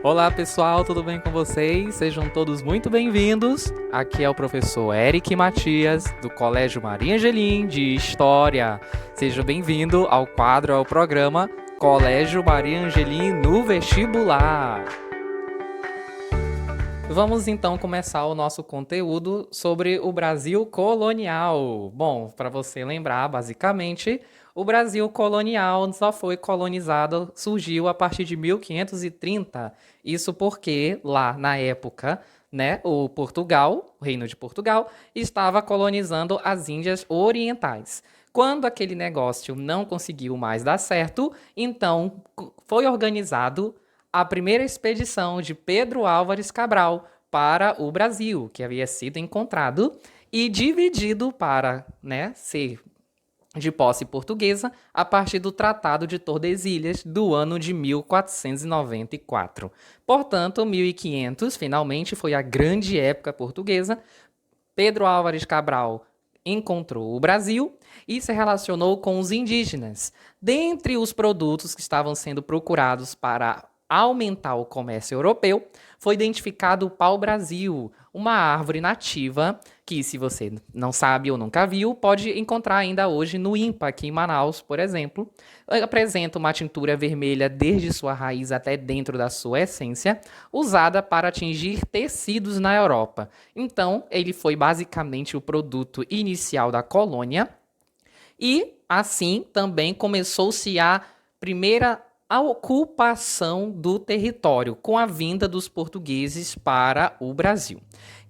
Olá pessoal, tudo bem com vocês? Sejam todos muito bem-vindos. Aqui é o professor Eric Matias, do Colégio Maria Angelim de História. Seja bem-vindo ao quadro, ao programa Colégio Maria Angelim no Vestibular. Vamos então começar o nosso conteúdo sobre o Brasil colonial. Bom, para você lembrar, basicamente, o Brasil colonial só foi colonizado, surgiu a partir de 1530. Isso porque lá na época, né, o Reino de Portugal, estava colonizando as Índias Orientais. Quando aquele negócio não conseguiu mais dar certo, então foi organizado a primeira expedição de Pedro Álvares Cabral para o Brasil, que havia sido encontrado e dividido para, né, ser de posse portuguesa a partir do Tratado de Tordesilhas do ano de 1494. Portanto, 1500 finalmente foi a grande época portuguesa. Pedro Álvares Cabral encontrou o Brasil e se relacionou com os indígenas. Dentre os produtos que estavam sendo procurados para aumentar o comércio europeu, foi identificado o pau-brasil, uma árvore nativa que, se você não sabe ou nunca viu, pode encontrar ainda hoje no INPA, aqui em Manaus, por exemplo. Apresenta uma tintura vermelha desde sua raiz até dentro da sua essência, usada para atingir tecidos na Europa. Então, ele foi basicamente o produto inicial da colônia e, assim, também começou-se a primeira a ocupação do território com a vinda dos portugueses para o Brasil,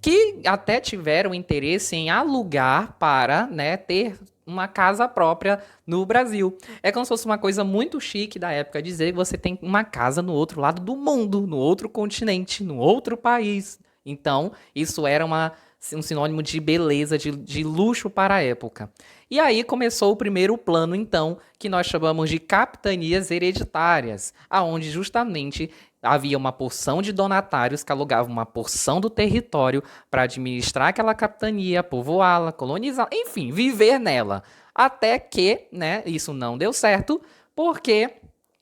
que até tiveram interesse em alugar para, né, ter uma casa própria no Brasil. É como se fosse uma coisa muito chique da época dizer que você tem uma casa no outro lado do mundo, no outro continente, no outro país. Então, isso era um sinônimo de beleza, de luxo para a época. E aí começou o primeiro plano, então, que nós chamamos de capitanias hereditárias, aonde justamente havia uma porção de donatários que alugavam uma porção do território para administrar aquela capitania, povoá-la, colonizá-la, enfim, viver nela. Até que, né, isso não deu certo, porque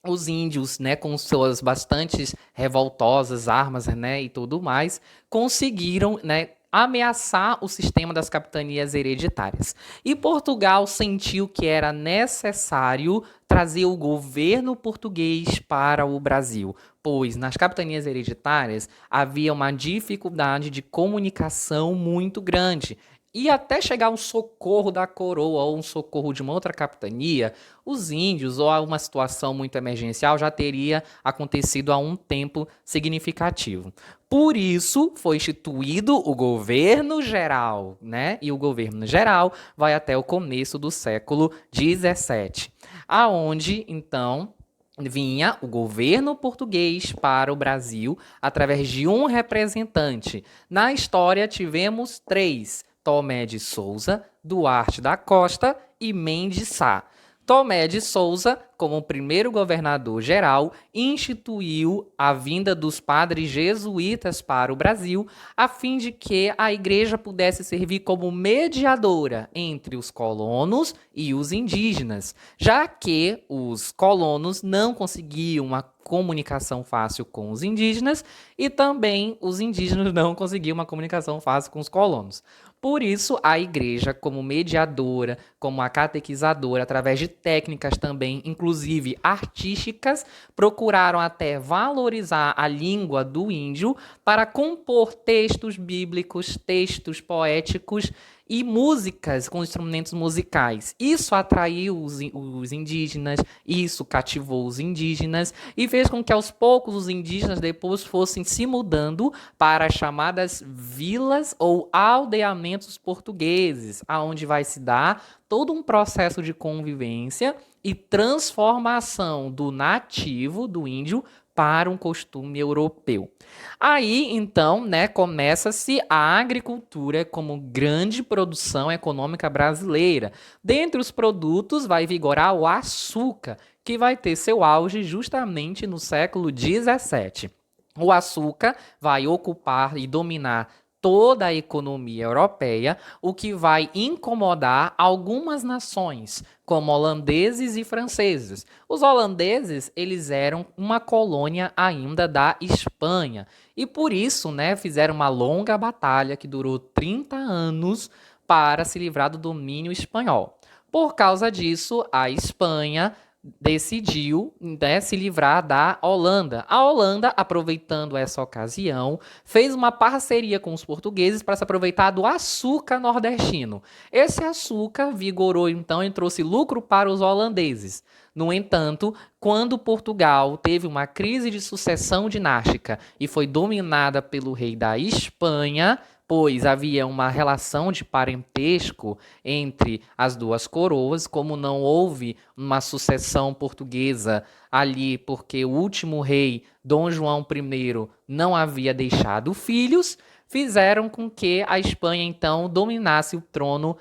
os índios, né, com suas bastantes revoltosas armas, né, e tudo mais, conseguiram, né, ameaçar o sistema das capitanias hereditárias. E Portugal sentiu que era necessário trazer o governo português para o Brasil, pois nas capitanias hereditárias havia uma dificuldade de comunicação muito grande. E até chegar um socorro da coroa ou um socorro de uma outra capitania, os índios ou uma situação muito emergencial já teria acontecido há um tempo significativo. Por isso, foi instituído o governo geral, né? E o governo geral vai até o começo do século XVII, aonde, então, vinha o governo português para o Brasil através de um representante. Na história, tivemos três: Tomé de Souza, Duarte da Costa e Mendes Sá. Tomé de Souza, como primeiro governador geral, instituiu a vinda dos padres jesuítas para o Brasil, a fim de que a igreja pudesse servir como mediadora entre os colonos e os indígenas, já que os colonos não conseguiam uma comunicação fácil com os indígenas e também os indígenas não conseguiam uma comunicação fácil com os colonos. Por isso, a igreja, como mediadora, como a catequizadora, através de técnicas também, inclusive artísticas, procuraram até valorizar a língua do índio para compor textos bíblicos, textos poéticos e músicas com instrumentos musicais. Isso atraiu os indígenas, isso cativou os indígenas e fez com que aos poucos os indígenas depois fossem se mudando para as chamadas vilas ou aldeamentos portugueses, aonde vai se dar todo um processo de convivência e transformação do nativo, do índio, para um costume europeu. Aí, então, né, começa-se a agricultura como grande produção econômica brasileira. Dentre os produtos vai vigorar o açúcar, que vai ter seu auge justamente no século XVII. O açúcar vai ocupar e dominar toda a economia europeia, o que vai incomodar algumas nações, como holandeses e franceses. Os holandeses, eles eram uma colônia ainda da Espanha, e por isso, né, fizeram uma longa batalha que durou 30 anos para se livrar do domínio espanhol. Por causa disso, a Espanha decidiu, né, se livrar da Holanda. A Holanda, aproveitando essa ocasião, fez uma parceria com os portugueses para se aproveitar do açúcar nordestino. Esse açúcar vigorou então e trouxe lucro para os holandeses. No entanto, quando Portugal teve uma crise de sucessão dinástica e foi dominada pelo rei da Espanha, pois havia uma relação de parentesco entre as duas coroas, como não houve uma sucessão portuguesa ali, porque o último rei, Dom João I, não havia deixado filhos, fizeram com que a Espanha então dominasse o trono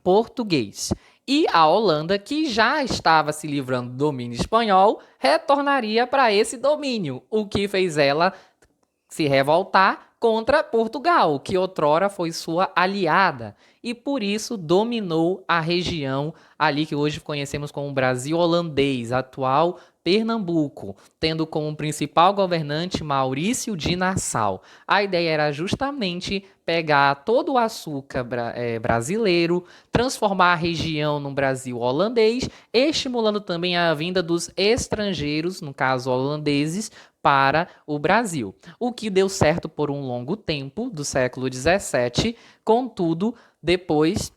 português. E a Holanda, que já estava se livrando do domínio espanhol, retornaria para esse domínio, o que fez ela se revoltar contra Portugal, que outrora foi sua aliada, e por isso dominou a região ali que hoje conhecemos como Brasil holandês, atual Pernambuco, tendo como principal governante Maurício de Nassau. A ideia era justamente pegar todo o açúcar brasileiro, transformar a região num Brasil holandês, estimulando também a vinda dos estrangeiros, no caso holandeses, para o Brasil, o que deu certo por um longo tempo, do século XVII, contudo, depois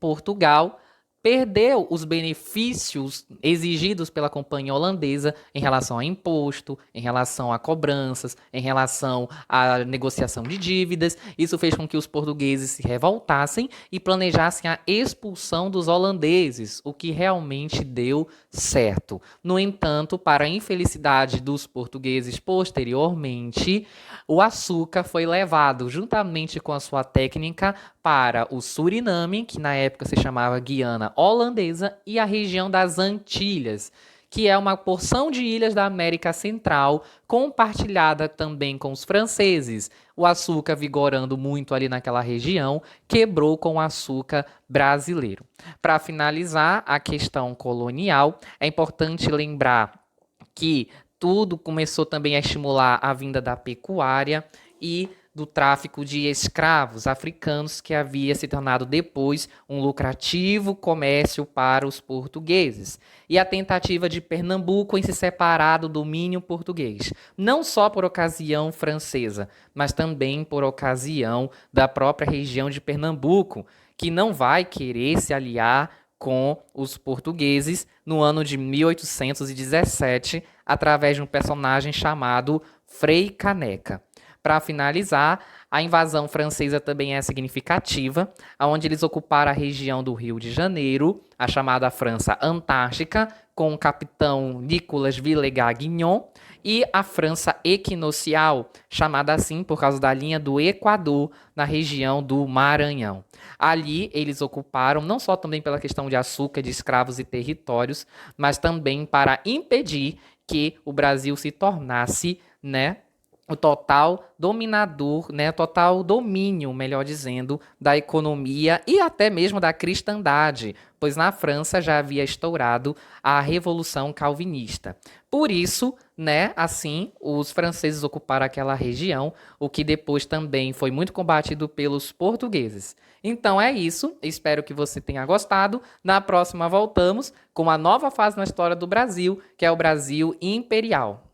Portugal perdeu os benefícios exigidos pela companhia holandesa em relação a imposto, em relação a cobranças, em relação à negociação de dívidas. Isso fez com que os portugueses se revoltassem e planejassem a expulsão dos holandeses, o que realmente deu certo. No entanto, para a infelicidade dos portugueses posteriormente, o açúcar foi levado juntamente com a sua técnica para o Suriname, que na época se chamava Guiana Holandesa, e a região das Antilhas, que é uma porção de ilhas da América Central, compartilhada também com os franceses. O açúcar, vigorando muito ali naquela região, quebrou com o açúcar brasileiro. Para finalizar a questão colonial, é importante lembrar que tudo começou também a estimular a vinda da pecuária e do tráfico de escravos africanos, que havia se tornado depois um lucrativo comércio para os portugueses, e a tentativa de Pernambuco em se separar do domínio português, não só por ocasião francesa, mas também por ocasião da própria região de Pernambuco, que não vai querer se aliar com os portugueses no ano de 1817, através de um personagem chamado Frei Caneca. Para finalizar, a invasão francesa também é significativa, onde eles ocuparam a região do Rio de Janeiro, a chamada França Antártica, com o capitão Nicolas Villegas-Guignon, e a França Equinocial, chamada assim por causa da linha do Equador, na região do Maranhão. Ali eles ocuparam, não só também pela questão de açúcar, de escravos e territórios, mas também para impedir que o Brasil se tornasse, né, o total dominador, né, total domínio, melhor dizendo, da economia e até mesmo da cristandade, pois na França já havia estourado a Revolução Calvinista. Por isso, né, assim, os franceses ocuparam aquela região, o que depois também foi muito combatido pelos portugueses. Então é isso, espero que você tenha gostado. Na próxima voltamos com uma nova fase na história do Brasil, que é o Brasil Imperial.